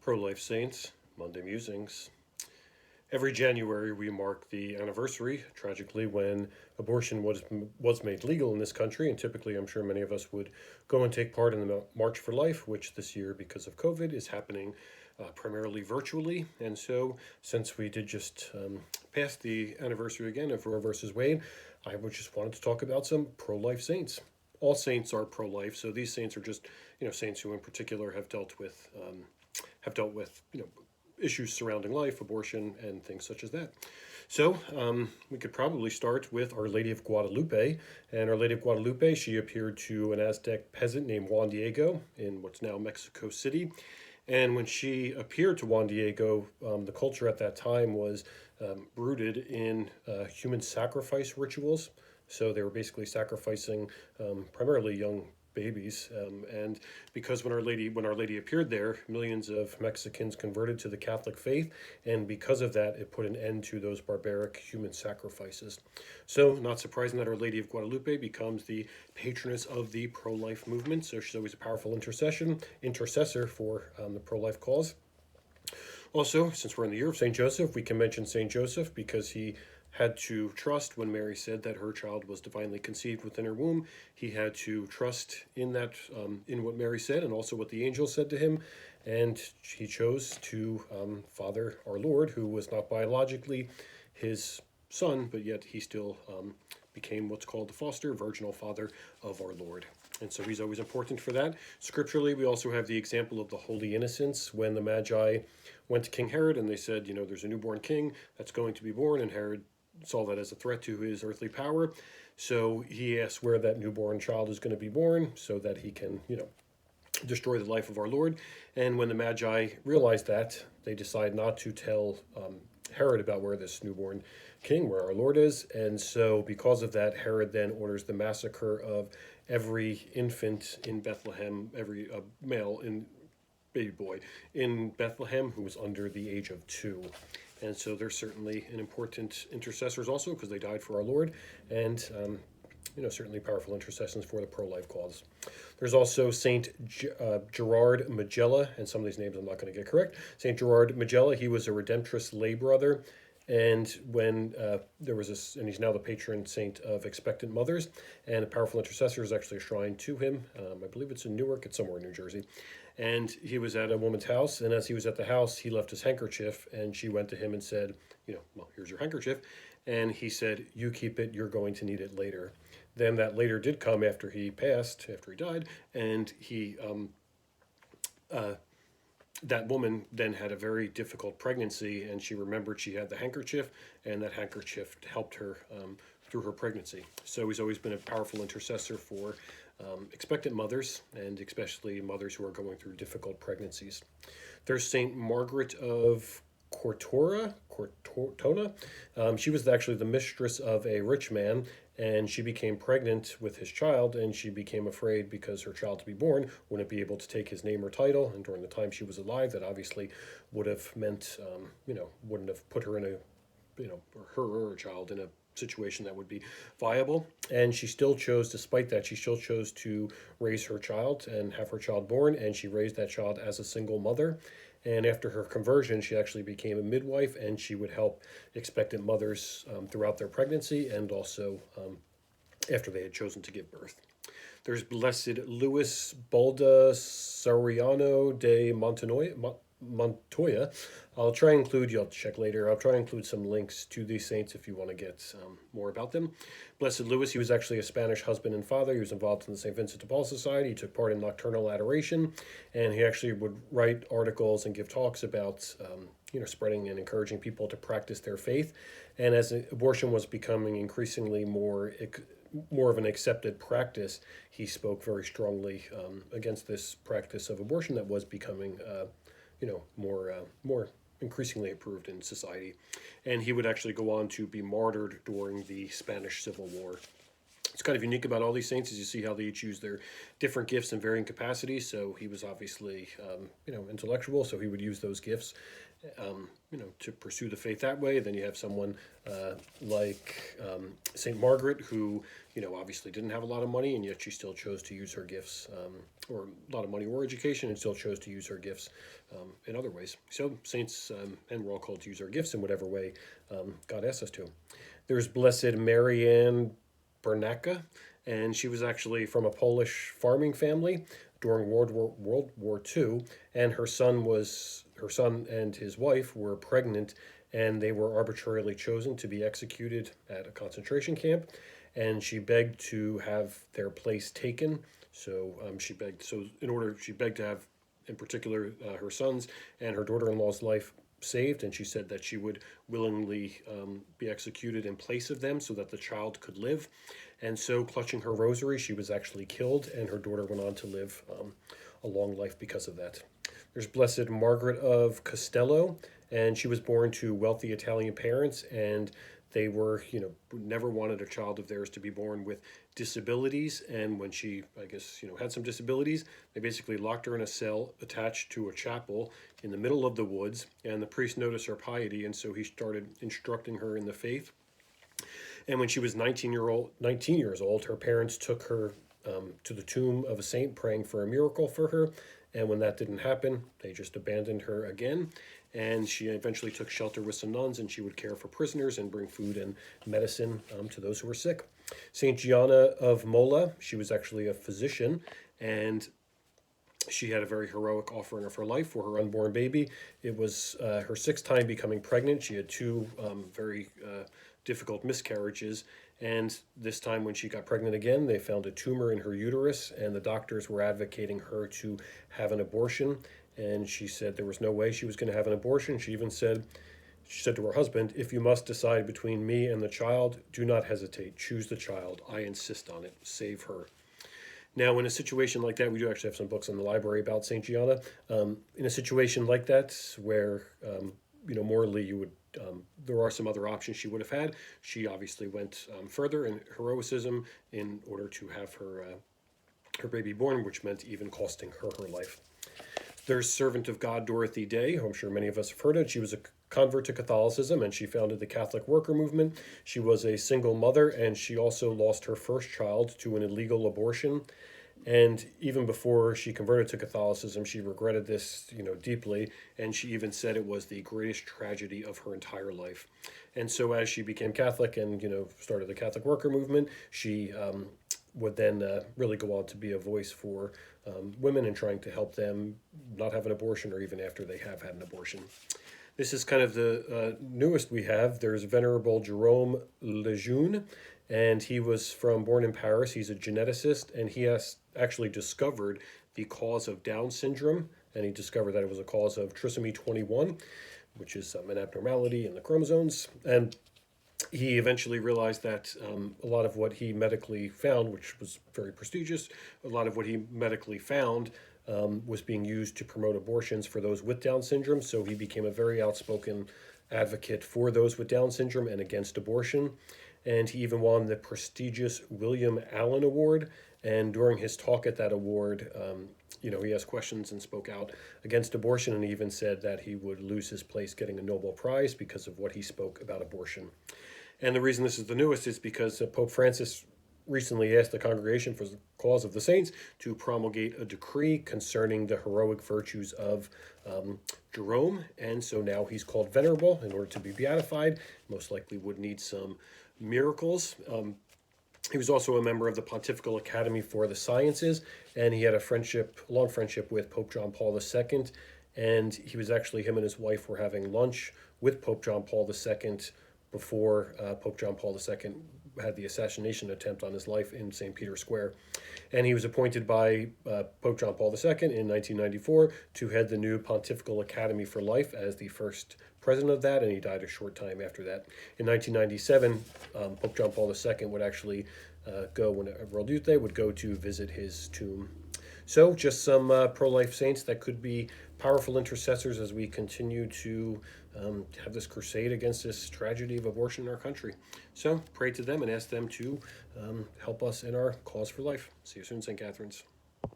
Pro-Life Saints, Monday Musings. Every January we mark the anniversary, tragically, when abortion was made legal in this country, and typically I'm sure many of us would go and take part in the March for Life, which this year, because of COVID, is happening primarily virtually. And so, since we did just pass the anniversary again of Roe versus Wade, I just wanted to talk about some pro-life saints. All saints are pro-life, so these saints are just saints who in particular have dealt with issues surrounding life, abortion, and things such as that. So we could probably start with Our Lady of Guadalupe. And Our Lady of Guadalupe, she appeared to an Aztec peasant named Juan Diego in what's now Mexico City. And when she appeared to Juan Diego, the culture at that time was rooted in human sacrifice rituals. So they were basically sacrificing primarily young babies, and because when Our Lady appeared there, millions of Mexicans converted to the Catholic faith, and because of that, it put an end to those barbaric human sacrifices. So, not surprising that Our Lady of Guadalupe becomes the patroness of the pro-life movement. So she's always a powerful intercessor for the pro-life cause. Also, since we're in the year of St. Joseph, we can mention St. Joseph because he had to trust when Mary said that her child was divinely conceived within her womb. He had to trust in that, in what Mary said, and also what the angel said to him. And he chose to father our Lord, who was not biologically his son, but yet he still became what's called the foster virginal father of our Lord. And so he's always important for that. Scripturally, we also have the example of the Holy Innocents when the Magi went to King Herod and they said, there's a newborn king that's going to be born, and Herod saw that as a threat to his earthly power. So he asked where that newborn child is going to be born so that he can, destroy the life of our Lord. And when the Magi realized that, they decide not to tell Herod about where this newborn king, where our Lord is. And so because of that, Herod then orders the massacre of every infant in Bethlehem, every male in baby boy in Bethlehem who was under the age of 2. And so they're certainly an important intercessors also because they died for our Lord, and certainly powerful intercessions for the pro-life cause. There's also Saint Gerard Majella, and some of these names I'm not going to get correct. Saint Gerard Majella, he was a Redemptorist lay brother, and when there was this, and he's now the patron saint of expectant mothers, and a powerful intercessor is actually a shrine to him. I believe it's in Newark, it's somewhere in New Jersey. And he was at a woman's house, and as he was at the house, he left his handkerchief, and she went to him and said, well, here's your handkerchief. And he said, you keep it, you're going to need it later. Then that later did come after he passed, after he died, and that woman then had a very difficult pregnancy, and she remembered she had the handkerchief, and that handkerchief helped her through her pregnancy. So he's always been a powerful intercessor for expectant mothers, and especially mothers who are going through difficult pregnancies. There's Saint Margaret of Courtora. She was actually the mistress of a rich man, and she became pregnant with his child, and she became afraid because her child to be born wouldn't be able to take his name or title. And during the time she was alive, that obviously would have meant, wouldn't have put her in her or her child in a situation that would be viable. And she still chose, despite that, she still chose to raise her child and have her child born, and she raised that child as a single mother. And after her conversion, she actually became a midwife, and she would help expectant mothers throughout their pregnancy and also after they had chosen to give birth. There's Blessed Louis Bolda Soriano de Montoya. I'll try and include, you'll check later, I'll try and include some links to these saints if you want to get more about them. Blessed Louis, he was actually a Spanish husband and father. He was involved in the St. Vincent de Paul Society. He took part in nocturnal adoration, and he actually would write articles and give talks about spreading and encouraging people to practice their faith. And as abortion was becoming increasingly more of an accepted practice, he spoke very strongly against this practice of abortion that was becoming more increasingly approved in society. And he would actually go on to be martyred during the Spanish Civil War. It's kind of unique about all these saints is you see how they each use their different gifts in varying capacities. So he was obviously, intellectual, so he would use those gifts, to pursue the faith that way. Then you have someone like St. Margaret, who, obviously didn't have a lot of money, and yet she still chose to use her gifts or a lot of money or education, and still chose to use her gifts in other ways. So saints, and we're all called to use our gifts in whatever way God asks us to. There's Blessed Marianna Biernacka, and she was actually from a Polish farming family during World War II, and her son and his wife were pregnant, and they were arbitrarily chosen to be executed at a concentration camp, and she begged to have their place taken. So she begged to have, in particular, her son's and her daughter-in-law's life saved, and she said that she would willingly be executed in place of them so that the child could live. And so, clutching her rosary, she was actually killed, and her daughter went on to live a long life because of that. There's Blessed Margaret of Costello, and she was born to wealthy Italian parents, and they were, never wanted a child of theirs to be born with disabilities. And when she, had some disabilities, they basically locked her in a cell attached to a chapel in the middle of the woods. And the priest noticed her piety, and so he started instructing her in the faith. And when she was 19 years old, her parents took her to the tomb of a saint, praying for a miracle for her. And when that didn't happen, they just abandoned her again. And she eventually took shelter with some nuns, and she would care for prisoners and bring food and medicine to those who were sick. Saint Gianna of Molla, she was actually a physician, and she had a very heroic offering of her life for her unborn baby. It was her sixth time becoming pregnant. She had two very difficult miscarriages, and this time when she got pregnant again, they found a tumor in her uterus, and the doctors were advocating her to have an abortion. And she said there was no way she was going to have an abortion. She said to her husband, "If you must decide between me and the child, do not hesitate. Choose the child. I insist on it. Save her." Now, in a situation like that, we do actually have some books in the library about St. Gianna. In a situation like that, where, morally you would, there are some other options she would have had. She obviously went further in heroism in order to have her baby born, which meant even costing her life. There's Servant of God Dorothy Day, who I'm sure many of us have heard of. She was a convert to Catholicism, and she founded the Catholic Worker Movement. She was a single mother, and she also lost her first child to an illegal abortion. And even before she converted to Catholicism, she regretted this, deeply, and she even said it was the greatest tragedy of her entire life. And so as she became Catholic and, started the Catholic Worker Movement, she would then really go on to be a voice for women and trying to help them not have an abortion, or even after they have had an abortion. This is kind of the newest we have. There's Venerable Jerome Lejeune, and he was born in Paris. He's a geneticist, and he has actually discovered the cause of Down syndrome, and he discovered that it was a cause of trisomy 21, which is an abnormality in the chromosomes. And he eventually realized that a lot of what he medically found, which was very prestigious, a lot of what he medically found was being used to promote abortions for those with Down syndrome. So he became a very outspoken advocate for those with Down syndrome and against abortion. And he even won the prestigious William Allen Award. And during his talk at that award, he asked questions and spoke out against abortion, and he even said that he would lose his place getting a Nobel Prize because of what he spoke about abortion. And the reason this is the newest is because Pope Francis recently asked the Congregation for the Cause of the Saints to promulgate a decree concerning the heroic virtues of Jerome. And so now he's called Venerable in order to be beatified. Most likely would need some miracles. He was also a member of the Pontifical Academy for the Sciences, and he had a long friendship with Pope John Paul II. And him and his wife were having lunch with Pope John Paul II before Pope John Paul II had the assassination attempt on his life in St. Peter's Square. And he was appointed by Pope John Paul II in 1994 to head the new Pontifical Academy for Life as the first president of that, and he died a short time after that. In 1997, Pope John Paul II would actually World Youth Day would go to visit his tomb. So just some pro-life saints that could be powerful intercessors as we continue to have this crusade against this tragedy of abortion in our country. So pray to them and ask them to help us in our cause for life. See you soon, St. Catherine's.